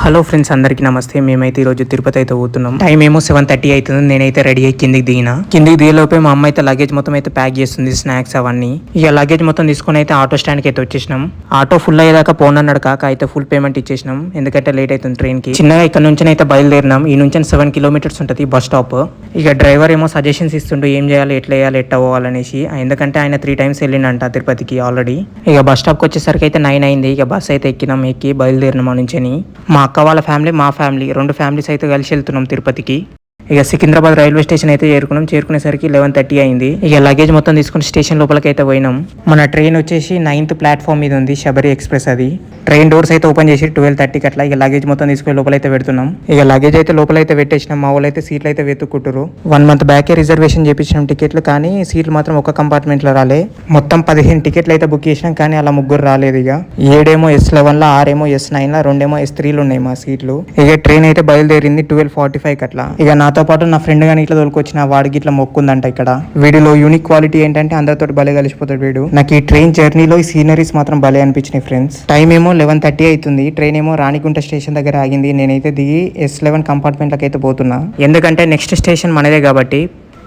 Hello friends, అందరికీ నమస్తే. మేమైతే ఈరోజు తిరుపతి అయితే పోతున్నాం. టైం ఏమో 7:30 అవుతుంది. నేనైతే రెడీ అయ్యి కిందికి దిగలోపే మా అమ్మ అయితే లగేజ్ మొత్తం అయితే ప్యాక్ చేస్తుంది, స్నాక్స్ అవన్నీ. ఇక లగేజ్ మొత్తం తీసుకొని అయితే ఆటో స్టాండ్కి అయితే వచ్చేసినాం. ఆటో ఫుల్ అయ్యేదాకా పోనన్నాడు కాక, అయితే ఫుల్ పేమెంట్ ఇచ్చేసినాం, ఎందుకంటే లేట్ అవుతుంది ట్రైన్కి. చిన్నగా ఇక్కడ నుంచి అయితే బయలుదేరినాం. ఈ నుంచి 7 కిలోమీటర్స్ ఉంటుంది బస్ స్టాప్. ఇక డ్రైవర్ ఏమో సజెషన్స్ ఇస్తుంటూ ఏం చేయాలి, ఎట్లా వేయాలి, ఎట్లా పోవాలనేసి. ఎందుకంటే ఆయన 3 times వెళ్ళిండంట తిరుపతికి ఆల్రెడీ. ఇక బస్ స్టాప్కి వచ్చేసరికి అయితే 9 అయింది. ఇక బస్ అయితే ఎక్కి బయలుదేరినాం ఆ నుంచి. మా అక్క వాళ్ళ ఫ్యామిలీ, మా ఫ్యామిలీ, 2 ఫ్యామిలీస్ అయితే కలిసి వెళ్తున్నాం తిరుపతికి. ఇక సికింద్రాబాద్ రైల్వే స్టేషన్ అయితే చేరుకునేసరికి 11:30 అయింది. ఇక లగేజ్ మొత్తం తీసుకుని స్టేషన్ లోపలికి అయితే పోయినాం. మన ట్రైన్ వచ్చేసి 9th ప్లాట్ఫామ్ మీద ఉంది, శబరి ఎక్స్ప్రెస్. అది ట్రైన్ డోర్స్ అయితే ఓపెన్ చేసి 12:30కి అట్లా. ఇక లగేజ్ మొత్తం తీసుకుని లోపలైతే పెడుతున్నాం. ఇక లగేజ్ అయితే లోపలైతే పెట్టేసినాం. మా వాళ్ళు అయితే సీట్లు అయితే వెతుక్కుంటారు. 1 month బ్యాకే రిజర్వేషన్ చేపించినాం టికెట్లు, కానీ సీట్లు మాత్రం ఒక కంపార్ట్మెంట్ లో రాలే. మొత్తం 15 టికెట్లు అయితే బుక్ చేసినాం, కానీ అలా 3 రాలేదు. ఇక 7 S11 6 S9 2 S3 ఉన్నాయి మా సీట్లు. ఇక ట్రైన్ అయితే బయలుదేరింది 12:45 అట్లా. ఇక నాతో పాటు నా ఫ్రెండ్ గానీ ఇట్లా తోలుకొచ్చిన, వాడికి ఇట్లా మొక్కుందంట. ఇక్కడ వీడిలో యూనిక్ క్వాలిటీ ఏంటంటే అందరితో భలే కలిసిపోతాడు వీడు. నాకు ఈ ట్రైన్ జర్నీలో ఈ సీనరీస్ మాత్రం భలే అనిపించినాయి ఫ్రెండ్స్. టైం ఏమో 11:30 అవుతుంది. ట్రైన్ ఏమో రాణిగుంట స్టేషన్ దగ్గర ఆగింది. నేనైతే దిగి S11 కంపార్ట్మెంట్లకి అయితే పోతున్నా, ఎందుకంటే నెక్స్ట్ స్టేషన్ మనదే కాబట్టి.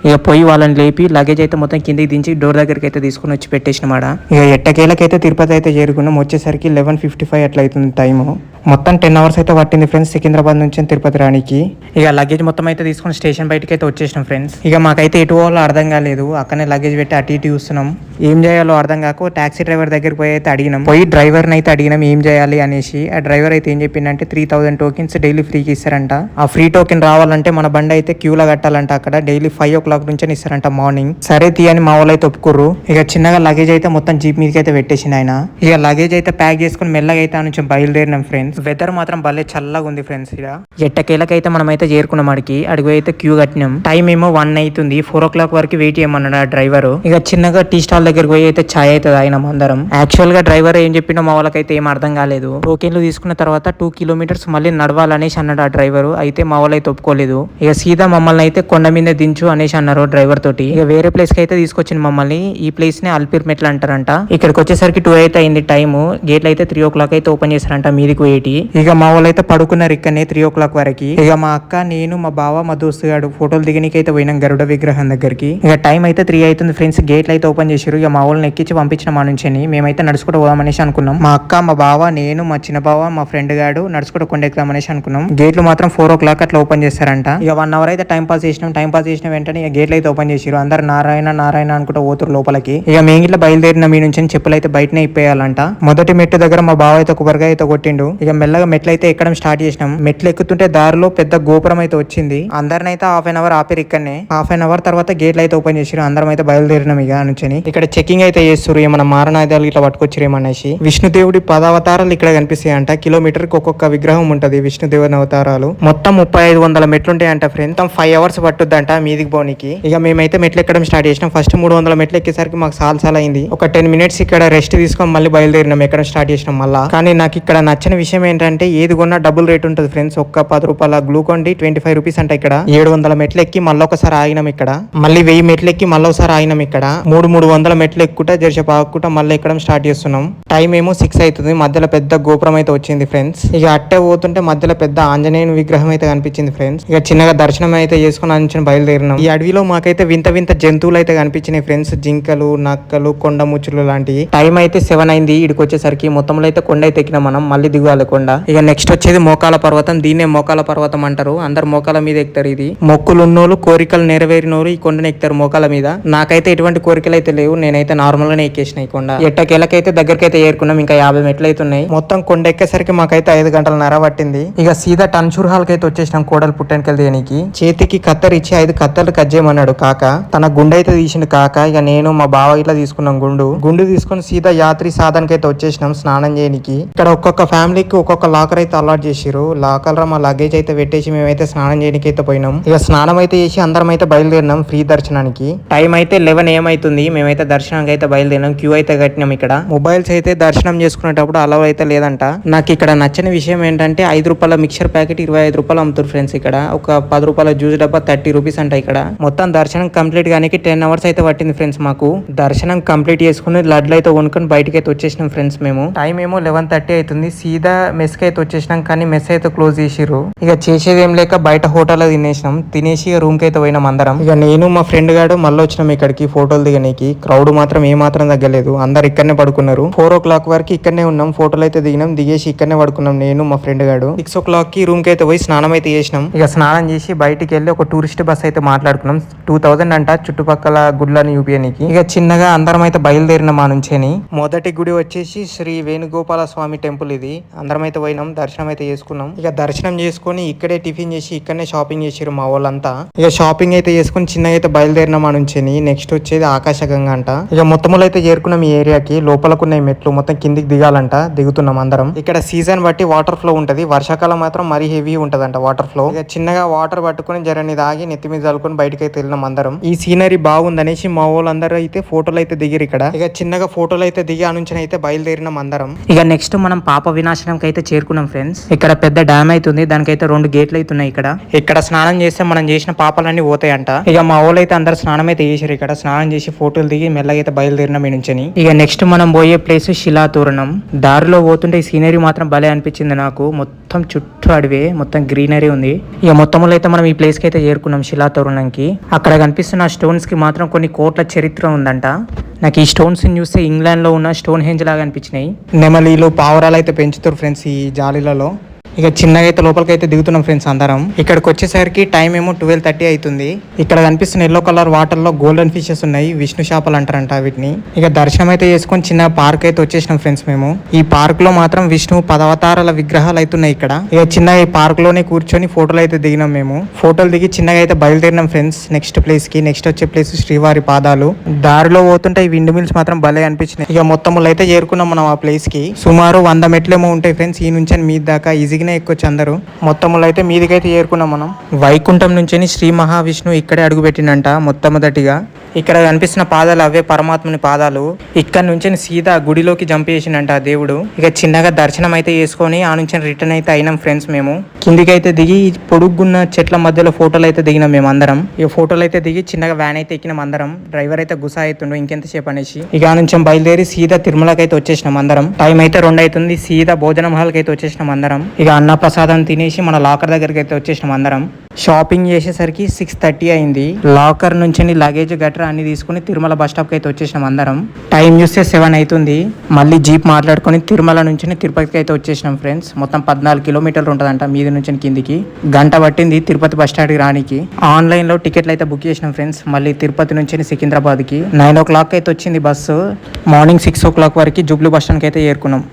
ఇక పోయి వాళ్ళని లేపి లగేజ్ అయితే మొత్తం కిందికి దించి డోర్ దగ్గరికి అయితే తీసుకుని వచ్చి పెట్టేసినమాట. ఇక ఎట్టకేలకైతే తిరుపతి అయితే చేరుకున్నాం. వచ్చేసరికి 11:55 అట్లా అవుతుంది టైము. మొత్తం 10 hours అయితే పట్టింది ఫ్రెండ్స్, సికింద్రాబాద్ నుంచి తిరుపతి రానికి. ఇక లగేజ్ మొత్తం అయితే తీసుకుని స్టేషన్ బయటకి అయితే వచ్చేసినాం ఫ్రెండ్స్. ఇక మాకైతే ఎటు పోవాలో అర్థం కాలేదు. అక్కడనే లగేజ్ పెట్టి అటు ఇటు చూస్తున్నాం. ఏం చేయాలో అర్థం కాక టాక్సీ డ్రైవర్ దగ్గరికి పోయి అయితే అడిగినాం. డ్రైవర్ని అయితే అడిగినాం ఏం చేయాలి అనేసి. ఆ డ్రైవర్ అయితే ఏం చెప్పిందంటే 3000 tokens డైలీ ఫ్రీకి ఇస్తారంట. ఆ ఫ్రీ టోకెన్ రావాలంటే మన బండి అయితే క్యూలో కట్టాలంట. అక్కడ డైలీ 5 o'clock నుంచి ఇస్తారంట మార్నింగ్. సరే తీయని మా వాళ్ళు అయితే ఒప్పుకుర్రు. ఇక చిన్నగా లగేజ్ అయితే మొత్తం జీప్ మీదకి అయితే పెట్టేసింది ఆయన. ఇక లగేజ్ అయితే ప్యాక్ చేసుకుని మెల్లగా అయితే నుంచి బయలుదేరినాం ఫ్రెండ్స్. వెదర్ మాత్రం భలే చల్లగా ఉంది ఫ్రెండ్స్. ఇక్కడ ఎట్టకేలకైతే మనం అయితే చేరుకున్నాం. అడిగి అయితే క్యూ కట్టినాం. టైం ఏమో 1 అవుతుంది. 4 o'clock వరకు వెయిట్ చేయమన్నాడు ఆ డ్రైవర్. ఇక చిన్నగా టీ స్టాల్ దగ్గరికి పోయి అయితే ఛాయ్ అయితే తాగినాం అందరం. యాక్చువల్ గా డ్రైవర్ ఏం చెప్పినా మా వాళ్ళకైతే ఏం అర్థం కాలేదు. టోకెన్లు తీసుకున్న తర్వాత 2 kilometers మళ్ళీ నడవాలనేసి అన్నాడు ఆ డ్రైవర్. అయితే మా వాళ్ళు అయితే ఒప్పుకోలేదు. ఇక సీదా మమ్మల్ని అయితే కొండ మీద దించు అనేసి అన్నారు డ్రైవర్ తోటి. ఇక వేరే ప్లేస్ కి అయితే తీసుకొచ్చింది మమ్మల్ని. ఈ ప్లేస్ ని అల్పిర్ మెట్లు అంటారంట. ఇక్కడికి వచ్చేసరికి 2 అయితే అయింది టైము. గేట్లు అయితే 3 o'clock అయితే ఓపెన్ చేశారంట మీదికి పోయేటి. ఇక మా వాళ్ళు అయితే పడుకున్నారు ఇక్కడనే 3 o'clock వరకు. ఇక మా అక్క, నేను, మా బావ, మా దోస్తు గాడు ఫోటోలు దిగనికి అయితే పోయినాం గరుడ విగ్రహం దగ్గరికి. ఇక టైం అయితే 3 అవుతుంది ఫ్రెండ్స్. గేట్లు అయితే ఓపెన్ చేశారు. ఇక మా వాళ్ళని ఎక్కించి పంపించిన మా నుంచి మేమైతే నడుచుకుంటూ పోదామనేసి అనుకున్నాం. మా అక్క, మా బావ, నేను, మా చిన్న బావ, మా ఫ్రెండ్ గాడు నడుచుకుంటూ కొండ ఎక్కుదామనేసి అనుకున్నాం. గేట్లు మాత్రం 4 o'clock అట్లా ఓపెన్ చేస్తారంట. ఇక 1 hour అయితే టైం పాస్ చేసిన వెంటనే ఇక గేట్లు అయితే ఓపెన్ చేసారు. అందరు నారాయణ నారాయణ అనుకుంటూ పోతురు లోపలికి. ఇక మేము ఇట్లా బయలుదేరిన మీ నుంచి చెప్పులు అయితే బయటనే ఇప్పేయాలంట. మొదటి మెట్టు దగ్గర మా బావ అయితే కొబ్బరికాయ అయితే కొట్టిండు. ఇక మెల్లగా మెట్లు అయితే ఎక్కడం స్టార్ట్ చేసినాం. మెట్లు ఎక్కుతుంటే దారిలో పెద్ద గోపురం అయితే వచ్చింది. అందరిని అయితే 1/2 hour ఆపేరు ఇక్కడనే. 1/2 hour తర్వాత గేట్లు అయితే ఓపెన్ చేసారు. అందరం అయితే బయలుదేరినాం. ఇక నుంచి ఇక్కడ చెకింగ్ అయితే చేస్తారు. ఏమన్నా మారణాయుధాలు ఇట్లా పట్టుకొచ్చారేమనేసి. విష్ణుదేవుడి 10 అవతారాలు ఇక్కడ కనిపిస్తాయంట. కిలోమీటర్ కి ఒక్కొక్క విగ్రహం ఉంటది విష్ణుదేవుని అవతారాలు. మొత్తం 3500 మెట్లు ఉంటాయంట ఫ్రెండ్. మొత్తం 5 hours పట్టుద్దంట మీదికి పోనీకి. ఇక మేమైతే మెట్లు ఎక్కడం స్టార్ట్ చేసినాం. ఫస్ట్ 300 మెట్లు ఎక్కేసరికి మాకు చాలా అయింది. ఒక 10 minutes ఇక్కడ రెస్ట్ తీసుకొని మళ్ళీ బయలుదేరినాం. ఎక్కడం స్టార్ట్ చేసినాం మళ్ళా. కానీ నాకు ఇక్కడ నచ్చిన విషయం ఏంటంటే ఏది కొన్నా డబుల్ రేట్ ఉంటుంది ఫ్రెండ్స్. ఒక్క 10 రూపాయల గ్లూకాన్ డి 25 rupees అంట. ఇక్కడ 700 మెట్లు ఎక్కి మళ్ళీ ఒకసారి ఆగినాం. ఇక్కడ మళ్ళీ 1000 మెట్లు ఎక్కి మళ్ళీ ఒకసారి ఆగినాం. ఇక్కడ 300 మెట్లు ఎక్కుంటా జర్షప్ ఆగుకుంటా మళ్ళీ ఎక్కడం స్టార్ట్ చేస్తున్నాం. టైం ఏమో 6 అవుతుంది. మధ్యలో పెద్ద గోపురం అయితే వచ్చింది ఫ్రెండ్స్. ఇక అట్టే పోతుంటే మధ్యలో పెద్ద ఆంజనేయుని విగ్రహం అయితే కనిపించింది ఫ్రెండ్స్. ఇక చిన్నగా దర్శనం అయితే చేసుకుని అంచనా బయలుదేరినాం. ఈ అడవిలో మాకైతే వింత జంతువులు అయితే కనిపించినాయి ఫ్రెండ్స్. జింకలు, నక్కలు, కొండ ముచ్చులు లాంటివి. టైం అయితే 7 అయింది. ఇడికి వచ్చేసరికి మొత్తంలో అయితే కొండ అయితే ఎక్కినాం మనం. మళ్ళీ దిగాలి కొండ. ఇక నెక్స్ట్ వచ్చేది మోకాల పర్వతం. దీన్నే మోకాల పర్వతం అంటారు. అందరు మోకాల మీద ఎక్కుతారు. ఇది మొక్కులు ఉన్నోళ్ళు, కోరికలు నెరవేరినోళ్ళు ఈ కొండను ఎక్కుతారు మోకాల మీద. నాకైతే ఎటువంటి కోరికలు అయితే లేవు. నేనైతే నార్మల్ గానే ఎక్కేసిన ఈ కొండ. ఎట్టకేలకైతే దగ్గరకైతే ఏరుకున్నాం. ఇంకా 50 మెట్లు అయితే ఉన్నాయి. మొత్తం కొండ ఎక్కేసరికి మాకైతే 5 గంటలన్నర పట్టింది. ఇక సీదా టన్సూర్ హాల్ కి అయితే వచ్చేసినాం. కోడలు పుట్టెనకలు దేనికి చేతికి కత్తెర ఇచ్చి 5 కత్తెరలు కట్ చేయమన్నాడు కాక. తన గుండె అయితే తీసిండు కాక. ఇక నేను మా బావ ఇట్లా తీసుకున్నాం గుండు తీసుకుని సీదా యాత్రి సాధనకి అయితే వచ్చేసినాం స్నానం చేయడానికి. ఇక్కడ ఒక్కొక్క ఫ్యామిలీకి ఒక్కొక్క లాకర్ అయితే అలాట్ చేసిరు. లాకర్ లో మా లగేజ్ అయితే పెట్టేసి మేమైతే స్నానం చేయడానికి అయితే పోయినాం. ఇక స్నానం అయితే చేసి అందరం అయితే బయలుదేరినాం ఫ్రీ దర్శనానికి. టైం అయితే 11 AM అవుతుంది. మేమైతే దర్శనానికి అయితే బయలుదేరినాం. క్యూ అయితే కట్టినాం. ఇక్కడ మొబైల్స్ అయితే దర్శనం చేసుకునేటప్పుడు అలవ్ అయితే లేదంట. నాకు ఇక్కడ నచ్చిన విషయం ఏంటంటే 5 రూపాయల మిక్చర్ ప్యాకెట్ 25 రూపాయలు అమ్ముతారు ఫ్రెండ్స్. ఇక్కడ ఒక 10 రూపాయల జ్యూస్ డబ్బా 30 rupees అంట. ఇక్కడ మొత్తం దర్శనం కంప్లీట్ గానికి 10 hours అయితే పట్టింది ఫ్రెండ్స్. మాకు దర్శనం కంప్లీట్ చేసుకుని లడ్లు అయితే కొనుక్కొని బయటకి అయితే వచ్చేసినాం ఫ్రెండ్స్. మేము టైం ఏమో 11:30 అవుతుంది. సీదా మెస్ కి అయితే వచ్చేసినాం, కానీ మెస్ అయితే క్లోజ్ చేసిర్రు. ఇక చేసేది ఏం లేక బయట హోటల్లో తినేసి రూమ్ కి అయితే పోయినాం అందరం. ఇక నేను మా ఫ్రెండ్ గాడు మళ్ళీ వచ్చినాం ఇక్కడికి ఫోటోలు దిగనీకి. క్రౌడ్ మాత్రం ఏ మాత్రం తగ్గలేదు, అందరు ఇక్కడనే పడుకున్నారు. 4 o'clock వరకు ఇక్కడనే ఉన్నాం, ఫోటోలు అయితే దిగేసి ఇక్కడనే పడుకున్నాం నేను మా ఫ్రెండ్ గాడు. 6 o'clock కి రూమ్ కి అయితే పోయి స్నానం అయితే చేసినాం. ఇక స్నానం చేసి బయటికి వెళ్ళి ఒక టూరిస్ట్ బస్ అయితే మాట్లాడుకున్నాం. 2000 అంట చుట్టుపక్కల గుడ్లను చూపించడానికి. ఇక చిన్నగా అందరం అయితే బయలుదేరినాం ఆ నుంచేని. మొదటి గుడి వచ్చేసి శ్రీ వేణుగోపాల స్వామి టెంపుల్. ఇది అందరం అయితే పోయినాం, దర్శనం అయితే చేసుకున్నాం. ఇక దర్శనం చేసుకుని ఇక్కడే టిఫిన్ చేసి ఇక్కడనే షాపింగ్ చేసారు మా వాళ్ళంతా. ఇక షాపింగ్ అయితే చేసుకుని చిన్నగా అయితే బయలుదేరినాం ఆ నుంచేని. నెక్స్ట్ వచ్చేది ఆకాశగంగా అంట. ఇక మొత్తములు అయితే చేరుకున్నాం ఈ ఏరియాకి. లోపలకున్న మెట్లు మొత్తం కిందికి దిగాలంట, దిగుతున్నాం అందరం. ఇక్కడ సీజన్ బట్టి వాటర్ ఫ్లో ఉంటది, వర్షాకాలం మాత్రం మరీ హెవీ ఉంటదంట వాటర్ ఫ్లో. ఇక చిన్నగా వాటర్ పట్టుకుని జరని దాగి నెత్తి మీద చల్లుకొని బయటకి అయితే వెళ్ళినాం అందరం. ఈ సీనరీ బాగుందనేసి మా వాళ్ళందరూ అయితే ఫోటోలు అయితే దిగిరు ఇక్కడ. ఇక చిన్నగా ఫోటోలు అయితే దిగి ఆ నుంచి అయితే బయలుదేరినాం అందరం. ఇక నెక్స్ట్ మనం పాప వినాశనం అయితే చేరుకున్నాం ఫ్రెండ్స్. ఇక్కడ పెద్ద డ్యామ్ అవుతుంది, దానికైతే 2 గేట్లు అయితే ఉన్నాయి ఇక్కడ. ఇక్కడ స్నానం చేస్తే మనం చేసిన పాపాలన్నీ పోతాయంట. ఇక మా వాళ్ళు అయితే అందరు స్నానం అయితే చేసారు ఇక్కడ. స్నానం చేసి ఫోటోలు దిగి మెల్లగా అయితే బయలుదేరినాం ఈ నుంచి. ఇక నెక్స్ట్ మనం పోయే ప్లేస్ శిలాతోరణం. దారిలో పోతుంటే ఈ సీనరీ మాత్రం భలే అనిపించింది నాకు. మొత్తం చుట్టూ అడివే, మొత్తం గ్రీనరీ ఉంది. ఇక మొత్తంలో అయితే మనం ఈ ప్లేస్ కి అయితే చేరుకున్నాం శిలాతోరణంకి. అక్కడ కనిపిస్తున్న స్టోన్స్ కి మాత్రం కొన్ని కోట్ల చరిత్ర ఉందంట. నాకు ఈ స్టోన్స్ చూస్తే ఇంగ్లాండ్ లో ఉన్న స్టోన్ హెంజ్ లాగా అనిపించినాయి. నెమలీలు పావురాలు అయితే పెంచుతారు ఫ్రెండ్స్ ఈ జాలీలలో. ఇక చిన్నగా అయితే లోపలికి అయితే దిగుతున్నాం ఫ్రెండ్స్ అందరం. ఇక్కడికి వచ్చేసరికి టైం ఏమో 12:30 అవుతుంది. ఇక్కడ కనిపిస్తున్న ఎల్లో కలర్ వాటర్ లో గోల్డెన్ ఫిషెస్ ఉన్నాయి, విష్ణు చేపలు అంటారంట వీటిని. ఇక దర్శనం అయితే చేసుకొని చిన్న పార్క్ అయితే వచ్చేసినాం ఫ్రెండ్స్ మేము. ఈ పార్క్ లో మాత్రం విష్ణు 10 అవతారాల విగ్రహాలు అవుతున్నాయి ఇక్కడ. ఇక చిన్నగా ఈ పార్క్ లోనే కూర్చొని ఫోటోలు అయితే దిగినాం మేము. ఫోటోలు దిగి చిన్నగా అయితే బయలుదేరినాం ఫ్రెండ్స్ నెక్స్ట్ ప్లేస్ కి. నెక్స్ట్ వచ్చే ప్లేస్ శ్రీవారి పాదాలు. దారిలో పోతుంటే ఈ విండ్ మిల్స్ మాత్రం భలే అనిపించినాయి. ఇక మొత్తం అయితే చేరుకున్నాం మనం ఆ ప్లేస్ కి. సుమారు 100 మెట్లేమో ఉంటాయి ఫ్రెండ్స్ ఈ నుంచి మీ దాకా. ఈజీగా ఎక్కొచ్చు అందరూ. మొత్తములో అయితే మీదికైతే చేరుకున్నాం మనం. వైకుంఠం నుంచి శ్రీ మహావిష్ణు ఇక్కడే అడుగు పెట్టినంట మొట్టమొదటిగా. ఇక్కడ కనిపిస్తున్న పాదాలు అవే పరమాత్మని పాదాలు. ఇక్కడ నుంచి సీదా గుడిలోకి జంప్ చేసినంట దేవుడు. ఇక చిన్నగా దర్శనం అయితే చేసుకొని ఆ నుంచి రిటర్న్ అయితే అయినాం ఫ్రెండ్స్ మేము. కిందికి అయితే దిగి పొడుగున్న చెట్ల మధ్యలో ఫోటోలు అయితే దిగినాం మేము అందరం. ఇక ఫోటోలు అయితే దిగి చిన్నగా వ్యాన్ అయితే ఎక్కినాం అందరం. డ్రైవర్ అయితే గుసా అవుతుండు ఇంకెంతసేపు అనేసి. ఇక ఆ నుంచి బయలుదేరి సీదా తిరుమలకి అయితే వచ్చేసినాం అందరం. టైం అయితే 2 అవుతుంది. సీదా భోజనం హాల్కి అయితే వచ్చేసినాం అందరం. ఇక అన్న ప్రసాదం తినేసి మన లాకర్ దగ్గరికి అయితే వచ్చేసినాం అందరం. షాపింగ్ చేసేసరికి 6:30 అయింది. లాకర్ నుంచి లగేజ్ గట్రా అన్ని తీసుకుని తిరుమల బస్ స్టాప్ కి అయితే వచ్చేసినాం అందరం. టైం చూస్తే 7 అవుతుంది. మళ్ళీ జీప్ మాట్లాడుకుని తిరుమల నుంచి తిరుపతికి అయితే వచ్చేసినాం ఫ్రెండ్స్. మొత్తం 14 కిలోమీటర్లు ఉంటుందంట మీది నుంచి కిందికి. గంట పట్టింది తిరుపతి బస్ స్టాండ్ కి రానికి. ఆన్లైన్ లో టికెట్లు అయితే బుక్ చేసినాం ఫ్రెండ్స్. మళ్ళీ తిరుపతి నుంచి సికింద్రాబాద్ కి 9 o'clock అయితే వచ్చింది బస్సు. మార్నింగ్ 6 o'clock వరకు జూబ్లీ బస్ స్టాండ్ కి అయితే చేరుకున్నాం.